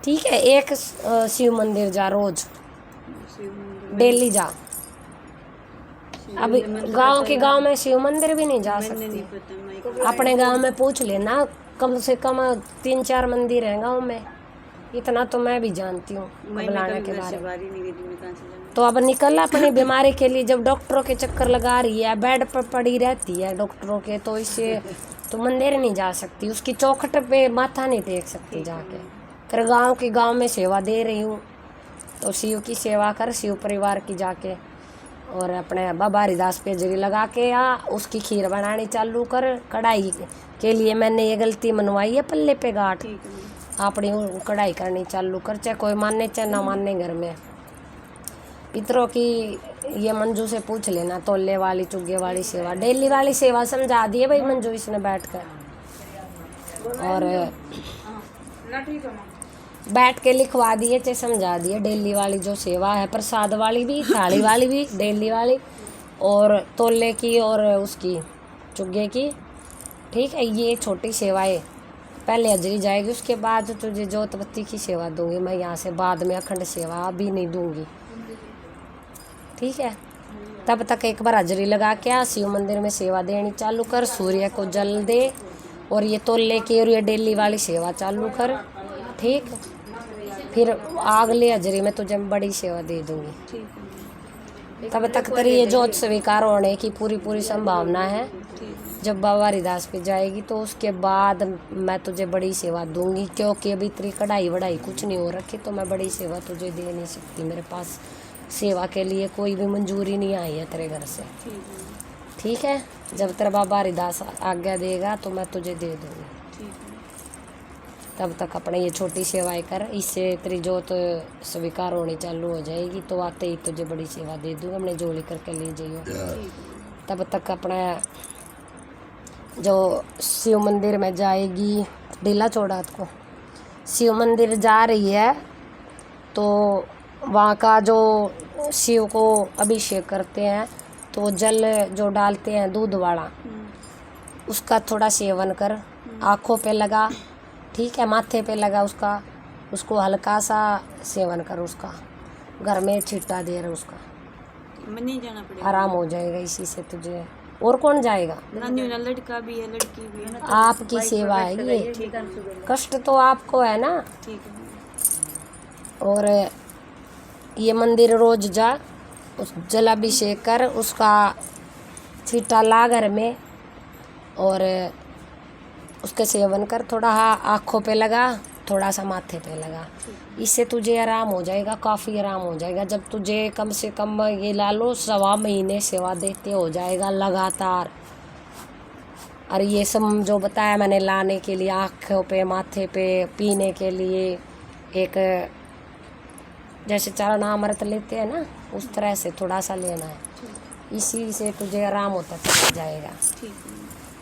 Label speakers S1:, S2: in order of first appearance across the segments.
S1: ठीक है। एक शिव मंदिर जा रोज, डेली जा। अब गांव में शिव मंदिर भी नहीं जा सकती। अपने गांव में पूछ लेना, कम से कम 3-4 मंदिर हैं गांव में, इतना तो मैं भी जानती हूँ बुलाने के बारे में। तो अब निकल अपनी बीमारी के लिए, जब डॉक्टरों के चक्कर लगा रही है, बेड पर पड़ी रहती है डॉक्टरों के, तो इससे तो मंदिर नहीं जा सकती, उसकी चौखट पे माथा नहीं टेक सकती जाके। फिर गांव में सेवा दे रही हूँ, तो शिव की सेवा कर, शिव परिवार की जाके, और अपने बाबा हरिदास पे जरी लगा के आ, उसकी खीर बनानी चालू कर। कढ़ाई के लिए मैंने ये गलती मनवाई है, पल्ले पे गांठ, अपनी कढ़ाई करनी चालू कर, चाहे कोई माने चाहे ना माने। घर में पितरों की ये मंजू से पूछ लेना, तोले वाली चुगे वाली सेवा, डेली वाली सेवा समझा दिए भाई मंजू इसने बैठ कर, और बैठ के लिखवा दिए, चाहे समझा दिए। डेली वाली जो सेवा है, प्रसाद वाली भी, थाली वाली भी, डेली वाली, और तोले की और उसकी चुगे की। ठीक है, ये छोटी सेवाएं पहले हजरी जाएगी, उसके बाद तुझे जोत बत्ती की सेवा दूंगी मैं यहाँ से, बाद में अखंड सेवा अभी नहीं दूंगी। ठीक है, तब तक एक बार हजरी लगा के आ, शिव मंदिर में सेवा देनी चालू कर, सूर्य को जल दे, और ये तोले की और ये डेली वाली सेवा चालू कर। ठीक, फिर अगले हजरी में तुझे बड़ी सेवा दे दूंगी। तब तक तेरी ये जोत स्वीकार होने की पूरी संभावना है। जब बाबा हरिदास पे जाएगी तो उसके बाद मैं तुझे बड़ी सेवा दूंगी, क्योंकि अभी तेरी कढ़ाई वढ़ाई कुछ नहीं हो रखी, तो मैं बड़ी सेवा तुझे दे नहीं सकती। मेरे पास सेवा के लिए कोई भी मंजूरी नहीं आई है तेरे घर से। ठीक है, जब तेरा बाबा हरिदास आज्ञा देगा तो मैं तुझे दे दूंगी। तब तक अपने ये छोटी सेवाएं कर, इससे तेरी जोत स्वीकार होनी चालू हो जाएगी, तो आते ही तुझे बड़ी सेवा दे दूंगा। अपने जोड़ी करके ले जाइयो। तब तक अपना जो शिव मंदिर में जाएगी, ढीला चौड़ा को शिव मंदिर जा रही है, तो वहाँ का जो शिव को अभिषेक करते हैं, तो जल जो डालते हैं दूध वाला, उसका थोड़ा सेवन कर, आँखों पे लगा। ठीक है, माथे पे लगा उसको हल्का सा सेवन कर उसका, घर में छिट्टा दे रहा उसका,
S2: नहीं जाना पड़ेगा,
S1: आराम हो जाएगा इसी से तुझे। और कौन जाएगा?
S2: लड़का भी है, लड़की भी है ना,
S1: आपकी सेवा है ये, कष्ट तो आपको है ना।
S2: ठीक है।
S1: और ये मंदिर रोज जा, उस जलाभिषेक कर, उसका छिट्टा ला घर में, और उसका सेवन कर। थोड़ा आँखों पे लगा, थोड़ा सा माथे पे लगा, इससे तुझे आराम हो जाएगा, काफ़ी आराम हो जाएगा। जब तुझे कम से कम ये ला लो 1.25 महीने सेवा देते हो जाएगा लगातार। और ये सब जो बताया मैंने लाने के लिए, आँखों पे, माथे पे, पीने के लिए, एक जैसे चरणामृत लेते हैं ना, उस तरह से थोड़ा सा लेना है, इसी से तुझे आराम होता चला जाएगा।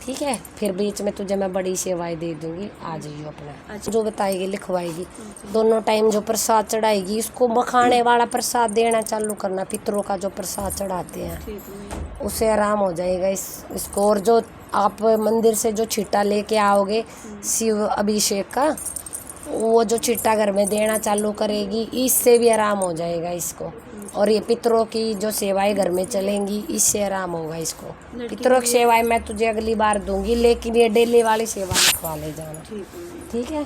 S1: ठीक है, फिर बीच में तुझे मैं बड़ी सेवाएं दे दूंगी, आ जाइयो अपना। जो बताएगी लिखवाएगी, दोनों टाइम जो प्रसाद चढ़ाएगी, इसको मखाने वाला प्रसाद देना चालू करना। पितरों का जो प्रसाद चढ़ाते हैं उससे आराम हो जाएगा इसको। और जो आप मंदिर से जो छिट्टा लेके आओगे शिव अभिषेक का, वो जो छिट्टा घर में देना चालू करेगी, इससे भी आराम हो जाएगा इसको। और ये पितरों की जो सेवाएं घर में चलेंगी, इससे आराम होगा इसको। पितरों की सेवाएं मैं तुझे अगली बार दूंगी, लेकिन ये डेली वाली सेवा लिखवा ले जाना। ठीक है।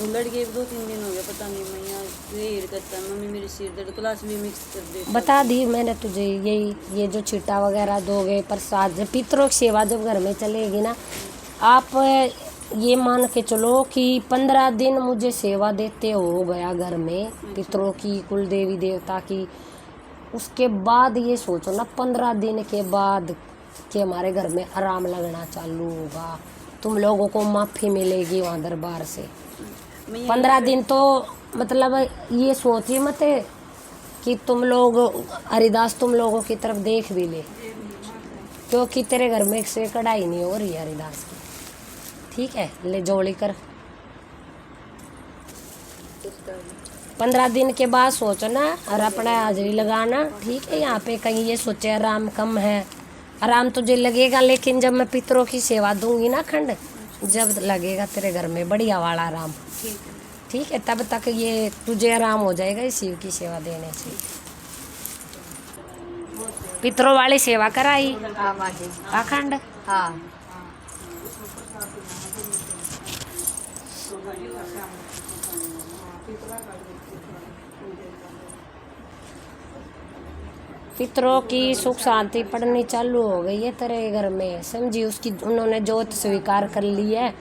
S2: लड़के 2-3 दिन हो गए, पता नहीं, मैं यहाँ करता है, मम्मी मेरी सिर दर्द, क्लास भी मिक्स कर दे।
S1: बता दी मैंने तुझे, ये जो छिट्टा वगैरह दोगे, प्रसाद, पितरों की सेवा जब घर में चलेगी ना, आप ये मान के चलो कि 15 दिन मुझे सेवा देते हो गया घर में, पितरों की, कुल देवी देवता की। उसके बाद ये सोचो ना, 15 दिन के बाद कि हमारे घर में आराम लगना चालू होगा, तुम लोगों को माफ़ी मिलेगी वहाँ दरबार से। 15 दिन तो मतलब ये सोचिए मत कि तुम लोग हरिदास तुम लोगों की तरफ देख भी ले, क्योंकि तेरे घर में से कढ़ाई नहीं हो रही हरिदास की। ठीक है, ले जोड़ी कर। 15 दिन के बाद सोचना और अपना हाजिरी लगाना। ठीक है, यहाँ पे कहीं ये सोचे आराम कम है, आराम तुझे लगेगा, लेकिन जब मैं पितरों की सेवा दूंगी ना खंड, जब लगेगा तेरे घर में बढ़िया वाला आराम,
S2: ठीक है।
S1: ठीक है, तब तक ये तुझे आराम हो जाएगा इस शिव की सेवा देने से। पितरों वाली सेवा कराई
S2: हाँ माँ जी।
S1: अखंड।
S2: हाँ
S1: पितरों की सुख शांति पढ़नी चालू हो गई है तेरे घर में, समझी, उसकी उन्होंने जोत स्वीकार कर ली है।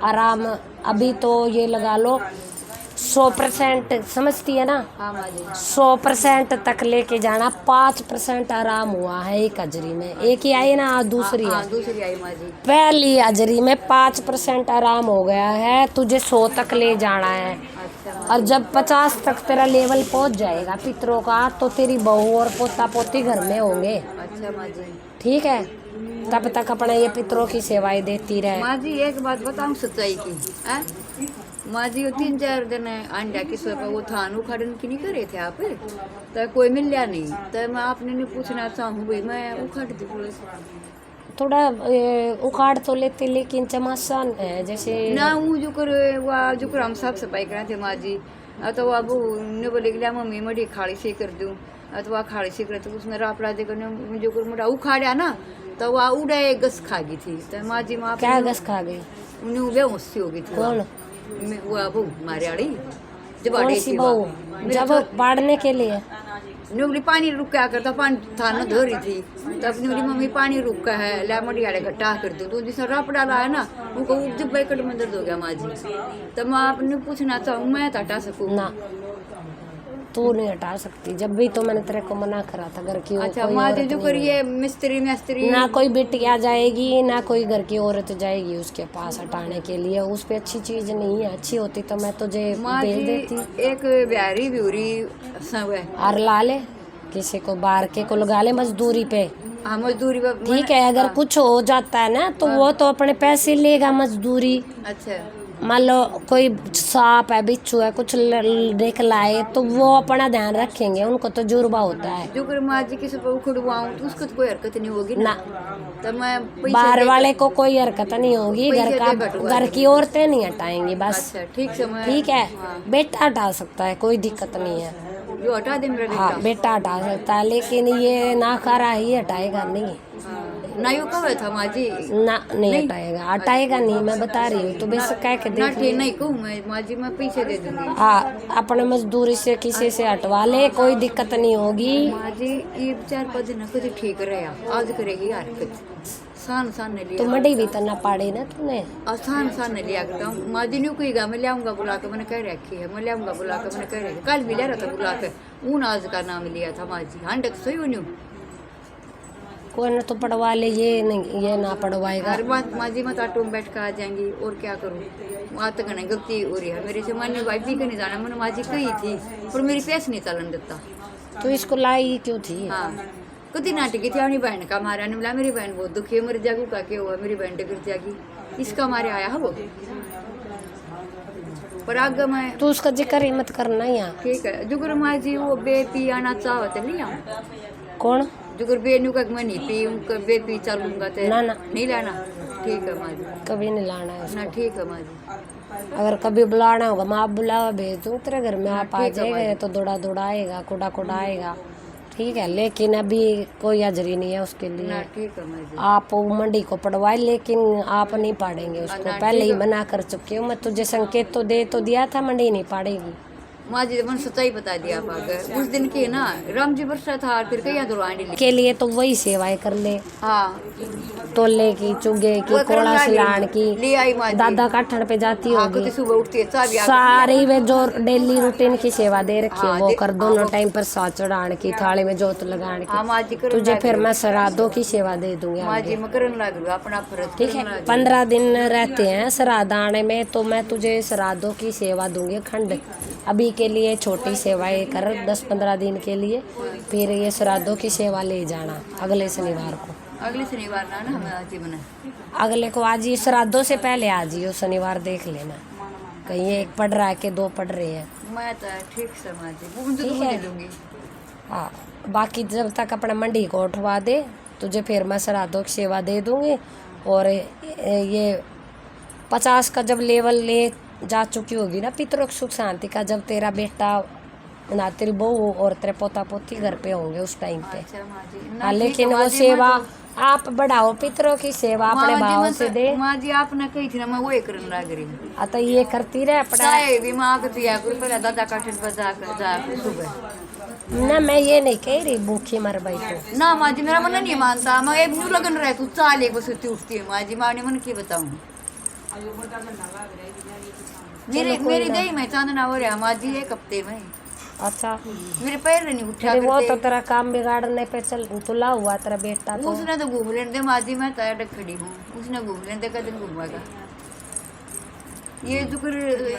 S1: आराम अभी तो ये लगा लो 100%, समझती है ना,
S2: हाँ माँ जी।
S1: 100% तक लेके जाना। 5% आराम हुआ है एक हाजरी में, एक ही आई ना, आज दूसरी
S2: हाँ,
S1: है।
S2: दूसरी आई माँ जी।
S1: पहली हाजरी में 5% आराम हो गया है, तुझे 100 तक ले जाना है।
S2: अच्छा
S1: और जब 50 तक तेरा लेवल पहुंच जाएगा पितरों का, तो तेरी बहू और पोता पोती घर में होंगे,
S2: अच्छा माँ जी।
S1: ठीक है। तब तक अपने ये पितरों की सेवाएं देती रहे।
S2: माँ जी एक बात बताऊँ सच्चाई की है माँ जी, वो 3-4 दिन अंडा की सोफा वो थान उखाड़न की नहीं करे थे आप, तो कोई मिलया नहीं, तो मैं आपने नहीं पूछना चाहूँ भाई मैं उखाड़ दी।
S1: थोड़ा उखाड़ तो लेते, लेकिन चमासान है जैसे
S2: ना वो जो कर हम साफ सफाई करा थे माँ जी, तो वो अब ने बोले कि मम्मी मड़ी खाड़ी से कर दूँ, तो वह खाड़ी से करे तो उसने रापड़ा देकर जो कर मोटा उखाड़ा ना, तो वह उड़े गस खा गई थी। तो माँ जी माँ
S1: क्या गस खा गई?
S2: उन्हें वो बेहोश हो गई थी।
S1: कौन?
S2: वो बहू मारे आड़ी जब
S1: कौन सी बहू? जब बाढ़ने के लिए
S2: नुगली पानी रुका करता, पानी थाना धो रही थी, तब नुगली मम्मी पानी रुका है ला मड़ी आड़े घट्टा कर दो, तो जिसने रप डाला है ना उनको जब बैकट में दर्द हो गया माँ जी। तब मैं आपने पूछना चाहूँ मैं हटा सकूँ
S1: ना, तू नहीं हटा सकती। जब भी तो मैंने तेरे को मना करा था घर की
S2: अच्छा
S1: कोई
S2: माँ जी
S1: औरत
S2: जो
S1: नहीं
S2: करिए मिस्त्री
S1: ना कोई बिटिया जाएगी, ना कोई घर की औरत जाएगी उसके पास हटाने के लिए। उस पे अच्छी चीज नहीं है, अच्छी होती तो मैं तुझे
S2: माँ
S1: भेज
S2: जी
S1: देती।
S2: एक ब्यारी ब्यूरी सब है।
S1: और ला ले, किसी को बाहर के को लगा ले मजदूरी पे,
S2: हाँ मजदूरी
S1: ठीक है। अगर कुछ हो जाता है ना तो वो तो अपने पैसे लेगा मजदूरी।
S2: अच्छा
S1: मान लो कोई सांप है, बिच्छू है, कुछ देख लाए तो वो अपना ध्यान रखेंगे, उनको तो जुर्बा होता है
S2: जो कर माँ जी किसी पर उखड़वाऊँ तो उसको तो कोई हरकत नहीं होगी
S1: ना।
S2: तब मैं पैसे
S1: बाहर
S2: दे-
S1: वाले को कोई हरकत नहीं होगी,
S2: पैसे
S1: घर
S2: दे कटवा
S1: घर की औरतें नहीं हटाएंगी बस,
S2: अच्छा ठीक है मैं
S1: ठीक है।
S2: हाँ।
S1: बेटा हटा सकता है, कोई दिक्कत नहीं है।
S2: जो हटा दे मेरा
S1: हाँ
S2: बेटा।
S1: बेटा हटा सकता है, लेकिन ये ना खा ही हटाएगा नहीं,
S2: हाँ। ना यो कब था माँ जी
S1: ना नहीं हटाएगा, हटाएगा नहीं, मैं बता रही हूँ। तो बेशक कह के
S2: ना
S1: देख
S2: ठीक नहीं कहूँ मैं माँ जी, मैं पैसे दे दूंगी।
S1: हाँ, अपने मजदूरी से किसी से हटवा ले, कोई दिक्कत नहीं होगी।
S2: माँ जी ये 4-5 दिन कभी ठीक रहा, आज करेगी हरकत सान ने
S1: तो
S2: लिया
S1: मडी भी तो ना पाड़ी ना तूने।
S2: सान ने लिया करता हूँ माँ जी नहीं कहेगा मैं लियाऊंगा बुला के, मैंने कह रखी है मैं लियाऊंगा बुला के, मैंने कह रखी कल भी ले रहा था बुला के, ऊन आज का नाम लिया था माँ जी। हंडक सही हो
S1: कोई ना तो पढ़वा ले, ये नहीं, ये ना पढ़वाएगा।
S2: हर बात माँ जी मैं तो ऑटो में बैठ कर आ जाएंगी और क्या करूँ। वहाँ तक नहीं गलती हो रही है मेरे से, मानी भाई भी नहीं जाना, मैंने माँ जी कही थी पर मेरी पैस नहीं चलन देता।
S1: तो इसको लाई क्यों थी?
S2: हाँ कति नाटक थी अपनी बहन का मारा ने बोला मेरी बहन बहुत दुखी है, मर जागू का क्या हुआ, मेरी बहन गिर जाएगी, इसका मारे आया है वो। पर आगे मैं
S1: तू उसका जिक्र ही मत करना यहाँ।
S2: ठीक है जुगर माँ जी वो बे पी आना चाहत नहीं हम
S1: कौन?
S2: जुगर बे नु का मैं नहीं पी उनका बे पी चलूंगा तो
S1: ना ना,
S2: नहीं लाना। ठीक है माँ जी
S1: कभी नहीं लाना है
S2: ना
S1: उसको।
S2: ठीक है माँ जी।
S1: अगर कभी बुलाना होगा मैं आप बुलावा भेज दूँ तेरे घर में, आप आ
S2: ठीक है
S1: जाएगा तो दौड़ा दौड़ा आएगा, कुड़ा कुड़ा आएगा, ठीक है। लेकिन अभी कोई हाजरी नहीं है उसके
S2: ना
S1: लिए।
S2: ठीक है माँ जी।
S1: आप मंडी को पढ़वाए, लेकिन आप नहीं पाड़ेंगे उसको,
S2: ना,
S1: पहले ही
S2: ठीक है।
S1: मना कर चुके हो। मैं तुझे संकेत तो दे तो दिया था, मंडी नहीं पाड़ेगी।
S2: माँ जी मैंने सच्चाई बता दिया आप आगे उस दिन की ना राम जी वर्षा था फिर कहीं दौड़ आने
S1: के लिए तो वही सेवाएं कर ले,
S2: हाँ
S1: तोले की, चुगे की,
S2: वो
S1: कोड़ा
S2: करना
S1: सिलान की,
S2: ले आई माँ जी।
S1: दादा काठन पे जाती
S2: हाँ
S1: होगी,
S2: कति सुबह उठती है चाबी आकर
S1: सारी वे जो डेली रूटीन की सेवा दे रखी है
S2: हाँ,
S1: वो कर, दोनों
S2: हाँ,
S1: टाइम पर साथ चढ़ाने की, थाली में जोत लगाने
S2: हाँ
S1: की।
S2: माँ जी करन
S1: तुझे
S2: लाग
S1: फिर
S2: रही।
S1: मैं श्राद्धों की सेवा दे दूंगी
S2: माँ जी
S1: आगे,
S2: मैं करन लग रही हूँ, अपना फर्ज
S1: ठीक
S2: करन
S1: है।
S2: लग रही
S1: 15 दिन रहते हैं श्राद्ध आने में, तो मैं तुझे श्राद्धों की सेवा दूंगी खंड। अभी के लिए छोटी सेवाएं कर 10-15 दिन के लिए, फिर ये श्राद्धों की सेवा ले जाना अगले शनिवार को।
S2: हूँ। अगले शनिवार ना ना हमें आज ही बना
S1: अगले को आज ही, श्राद्धों से पहले आ जियो, शनिवार देख लेना, कहीं एक पढ़ रहा है कि 2 पढ़ रहे हैं,
S2: मैं तो ठीक से माँ जी वो मुझे
S1: ठीक
S2: तो
S1: है।
S2: दे दूंगी।
S1: हाँ, बाकी जब तक अपना मंडी को उठवा दे तुझे फिर मैं श्राद्धों की सेवा दे दूंगी। और ये 50 का जब लेवल ले जा चुकी होगी ना पितरों सुख शांति का, जब तेरा बेटा ना तेरी बहू और तेरे पोता पोती घर पे होंगे उस टाइम पे।
S2: अच्छा माँ जी
S1: हाँ, लेकिन वो सेवा आप बढ़ाओ, पितरों की सेवा अपने भाव से दे।
S2: माँ जी आपने कही थी ना, मैं वो करने लग रही हूँ।
S1: अतः ये करती रहे अपना।
S2: चाय भी माँ को दिया कोई पहले दादा काटन पर जाकर सुबह
S1: ना मैं ये नहीं कह रही भूखी मर भाई तो
S2: ना माँ जी, मेरा मन नहीं मानता। मैं एक न्यू लगन रहे तू चाल एक बस उठती है माँ जी, माँ ने मन की बताऊँ। मेरी दही में चांदना हो रहा माँ जी 1 हफ्ते में।
S1: अच्छा,
S2: मेरे पैर नहीं उठा
S1: अरे वो
S2: करते।
S1: तो तेरा काम बिगाड़ने पे चल तुला हुआ तेरा बेटा तो।
S2: उसने तो घूम लेने दे माँ जी, मैं तैयार खड़ी हूँ। उसने घूम लेने दे, कदम घूमेगा ये जुकर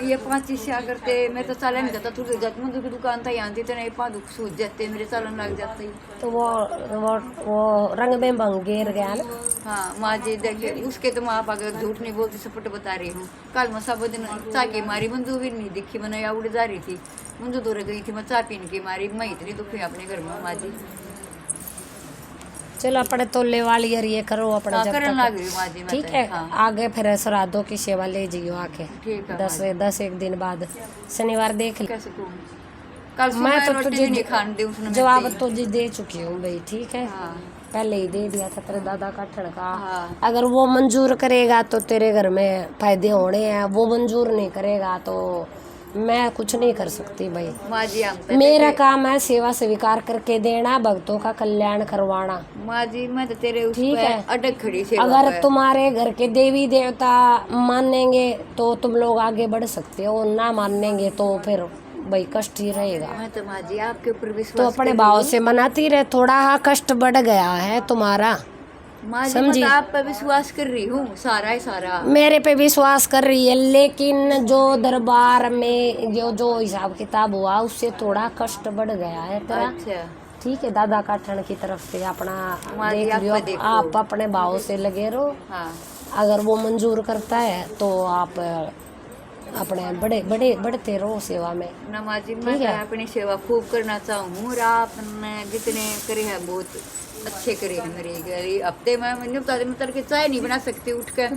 S2: ये 5 से करते। मैं तो चालन जाता थोड़ी जाती मुझे दुकान था यहाँ थी तो नहीं 5 दुख सूझ जाते, मेरे चालन लग जाते।
S1: तो वो रंग में भंग गिर गया ना।
S2: हाँ माँ जी देखिए उसके तो माँ अगर झूठ नहीं बोलती, सपट बता रही हूँ। कल मैं सब दिन चाय की मारी मंजू भी नहीं दिखी, मैंने या उड़ जा रही थी मंजू दूर गई थी, मैं चाय पीने की मारी। मैं इतनी दुखी अपने घर में माँ जी।
S1: चलो अपने तोले वाली यार ये करो अपने
S2: हाँ,
S1: जब
S2: करने
S1: तक
S2: लग गई माँ जी मैं
S1: ठीक
S2: तो,
S1: है।
S2: हाँ।
S1: आगे फिर श्राद्धों की सेवा ले जियो आके
S2: ठीक है
S1: 10 एक दिन बाद शनिवार देख ले।
S2: कैसे कहूँ कल
S1: मैं
S2: सुबह
S1: तो
S2: रोटी
S1: तुझे
S2: भी नहीं खाने दी उसने।
S1: जवाब तुझे दे चुकी हूँ भाई, ठीक है।
S2: हाँ
S1: पहले ही दे दिया था तेरे दादा का ठणका।
S2: हाँ।
S1: अगर वो मंजूर करेगा तो तेरे घर में फायदे होने हैं, वो मंजूर नहीं करेगा तो मैं कुछ नहीं कर सकती भाई।
S2: माँ जी हम तो
S1: मेरा काम है सेवा स्वीकार करके देना, भक्तों का कल्याण करवाना।
S2: माँ जी मैं तो तेरे उस
S1: ठीक
S2: पे
S1: है।
S2: अटक खड़ी से।
S1: अगर तुम्हारे घर के देवी देवता मानेंगे तो तुम लोग आगे बढ़ सकते हो, ना मानेंगे तो फिर भाई कष्ट ही रहेगा।
S2: मैं तो माँ जी आपके ऊपर
S1: तो
S2: विश्वास
S1: अपने
S2: कर
S1: भाव
S2: रही
S1: से मनाती रहे, थोड़ा हाँ कष्ट बढ़ गया है तुम्हारा।
S2: हूँ। माँ जी मैं
S1: समझी?
S2: तो आप पे विश्वास कर रही हूँ सारा ही सारा।
S1: मेरे पे विश्वास कर रही है, लेकिन जो दरबार में जो हिसाब किताब हुआ उससे थोड़ा कष्ट बढ़ गया है तेरा।
S2: अच्छा
S1: ठीक है, दादा काठन की तरफ से अपना
S2: माँ जी,
S1: देख
S2: आप
S1: लियो,
S2: पे देखो।
S1: आप अपने भाव से लगे रहो।
S2: हाँ
S1: अगर वो मंजूर करता है तो आप अपने बढ़ते रहो सेवा में।
S2: ना माँ जी मैं
S1: ठीक है।
S2: तो अपनी सेवा खूब करना चाहूँ और आपने जितने करे हैं बहुत अच्छे करे हैं। मेरे घर हफ्ते में मैंने बता दी, मैं तड़के चाय नहीं बना सकती उठ के,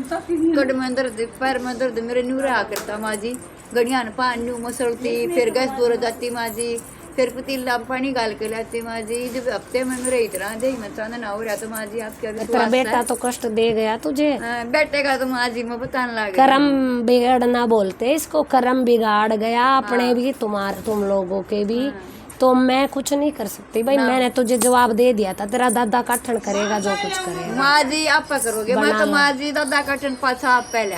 S2: कड़ में दर्द पैर में दर्द मेरे न्यू रहा करता माँ जी। गड़ियान पानी मसलती फिर गैस दूर जाती माँ जी, फिर पतीला पानी गाल के लाती माँ जी। जब हफ्ते में मेरे इतना दही में चांदना हो रहा तो माँ जी आपके
S1: तेरा बेटा तो कष्ट दे गया तुझे।
S2: बेटे का तो माँ जी मैं बताने लगी।
S1: कर्म बिगड़ना बोलते इसको, कर्म बिगाड़ गया अपने भी तुम लोगों के भी। तो मैं कुछ नहीं कर सकती भाई, मैंने तुझे जवाब दे दिया था, तेरा दादा काठन करेगा जो कुछ करेगा।
S2: माँ जी आप करोगे, मैं तो माँ जी दादा काटन पाछा आप पहले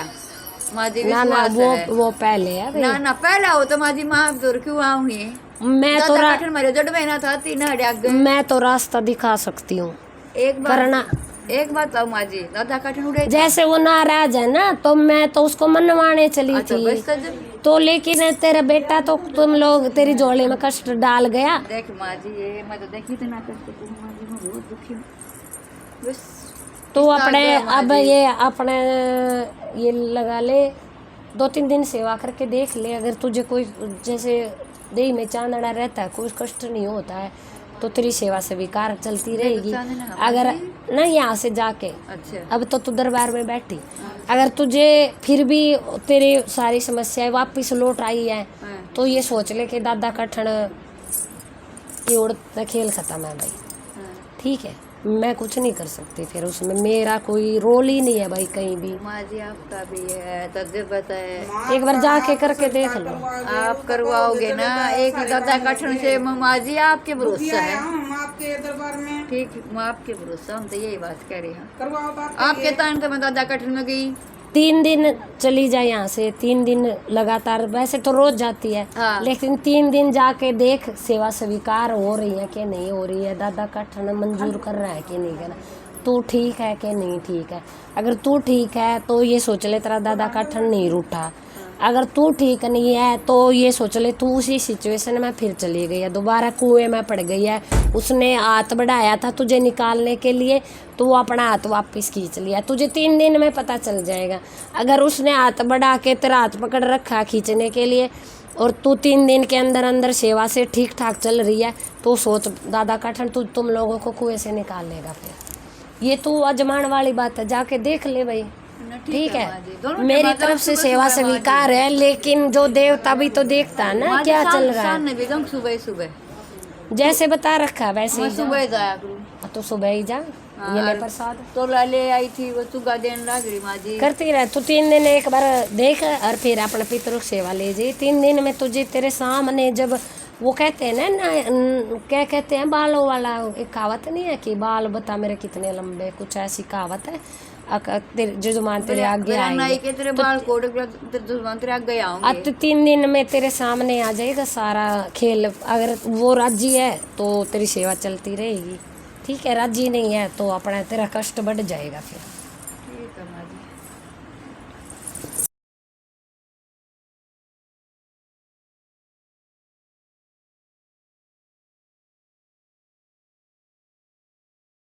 S2: माँ जी
S1: ना ना वो पहले है भाई।
S2: ना पहला हो तो माँ जी माँ दूर क्यों आऊंगी।
S1: मैं तो
S2: काटन मेरे जड़ महीना था 3 हड़िया।
S1: मैं तो रास्ता दिखा सकती हूँ
S2: एक बार
S1: करना।
S2: एक बात आओ माँ जी, दादा काटन उड़े
S1: जैसे वो नाराज है ना तो मैं तो उसको मनवाने चली थी तो, लेकिन तेरा बेटा तो तुम लोग तेरी झोले में कष्ट डाल गया।
S2: देख माँ जी ये मैं तो देखी इतना कष्ट तुम माँ जी मैं बहुत दुखी हूँ बस।
S1: तो अपने अब ये अपने ये लगा ले 2-3 दिन सेवा करके देख ले, अगर तुझे कोई जैसे देही में चांदना रहता है कोई कष्ट नहीं होता है तो तेरी सेवा स्वीकार चलती रहेगी। अगर नहीं यहाँ से जाके
S2: अच्छा
S1: अब तो तू दरबार में बैठी, अगर तुझे फिर भी तेरी सारी समस्याएं वापस लौट आई है तो ये सोच ले कि दादा कठन ये उड़ता खेल खत्म है भाई। ठीक है, मैं कुछ नहीं कर सकती, फिर उसमें मेरा कोई रोल ही नहीं है भाई कहीं भी।
S2: माँ जी आपका भी है तजुर्बा है,
S1: एक बार जाके करके देख लो।
S2: आप करवाओगे ना एक दादा काठन से माँ जी आपके भरोसा है
S3: आपके दरबार में।
S2: ठीक मैं आपके भरोसा हम तो यही बात कह रही हूँ।
S3: करवाओ बात।
S2: आपके तान तो मैं दादा काठन में गई
S1: 3 दिन चली जाए यहाँ से, 3 दिन लगातार, वैसे तो रोज जाती है
S2: हाँ।
S1: लेकिन 3 दिन जाके देख सेवा स्वीकार हो रही है कि नहीं हो रही है, दादा का ठन मंजूर कर रहा है कि नहीं कर, तू ठीक है कि नहीं ठीक है। अगर तू ठीक है तो ये सोच ले तेरा दादा का ठन नहीं रूठा, अगर तू ठीक नहीं है तो ये सोच ले तू उसी सिचुएशन में फिर चली गई है, दोबारा कुएं में पड़ गई है। उसने हाथ बढ़ाया था तुझे निकालने के लिए तो वो अपना हाथ वापस खींच लिया, तुझे 3 दिन में पता चल जाएगा। अगर उसने हाथ बढ़ा के तेरा हाथ पकड़ रखा खींचने के लिए और तू 3 दिन के अंदर अंदर सेवा से ठीक ठाक चल रही है तो सोच दादा काठन तुम लोगों को कुएं से निकाल लेगा। फिर ये तू अजमान वाली बात है, जाके देख ले भाई। ठीक
S2: माँ
S1: है,
S2: जी, दोनों
S1: मेरी
S2: मतलब
S1: तरफ से
S2: सुबह
S1: सेवा
S2: सुबह माँ जी।
S1: स्वीकार है, लेकिन जो देवता भी तो देखता है ना
S2: माँ जी,
S1: क्या
S2: शाम-
S1: चल रहा
S2: शाम
S1: है।
S2: में भी जाऊँ सुबह सुबह,
S1: जैसे बता रखा वैसे
S2: मैं
S1: ही जा।
S2: सुबह जाया करूँ।
S1: तो सुबह ही जा,
S2: हाँ,
S1: ये ले
S2: और
S1: प्रसाद
S2: तो ले आई थी वो चुगा देने लग रही माँ जी।
S1: करती रह तू। 3 दिन एक बार देख और फिर अपने पितरों की सेवा ले जाइए। 3 दिन में तुझे तेरे सामने जब वो कहते हैं ना क्या कहते हैं, बालों वाला एक कहावत नहीं है कि बाल बता मेरे कितने लंबे, कुछ ऐसी कहावत है। तेरे जजमान तेरे आगे
S2: मेरा नाई
S1: आएंगे
S2: के तेरे बाल कोट दुश्मन तेरे आगे आऊंगे।
S1: अब तो 3 दिन में तेरे सामने आ जाएगा सारा खेल। अगर वो राजी है तो तेरी सेवा चलती रहेगी, ठीक है। राजी नहीं है तो अपना तेरा कष्ट बढ़ जाएगा फिर।
S2: ठीक है माँ जी।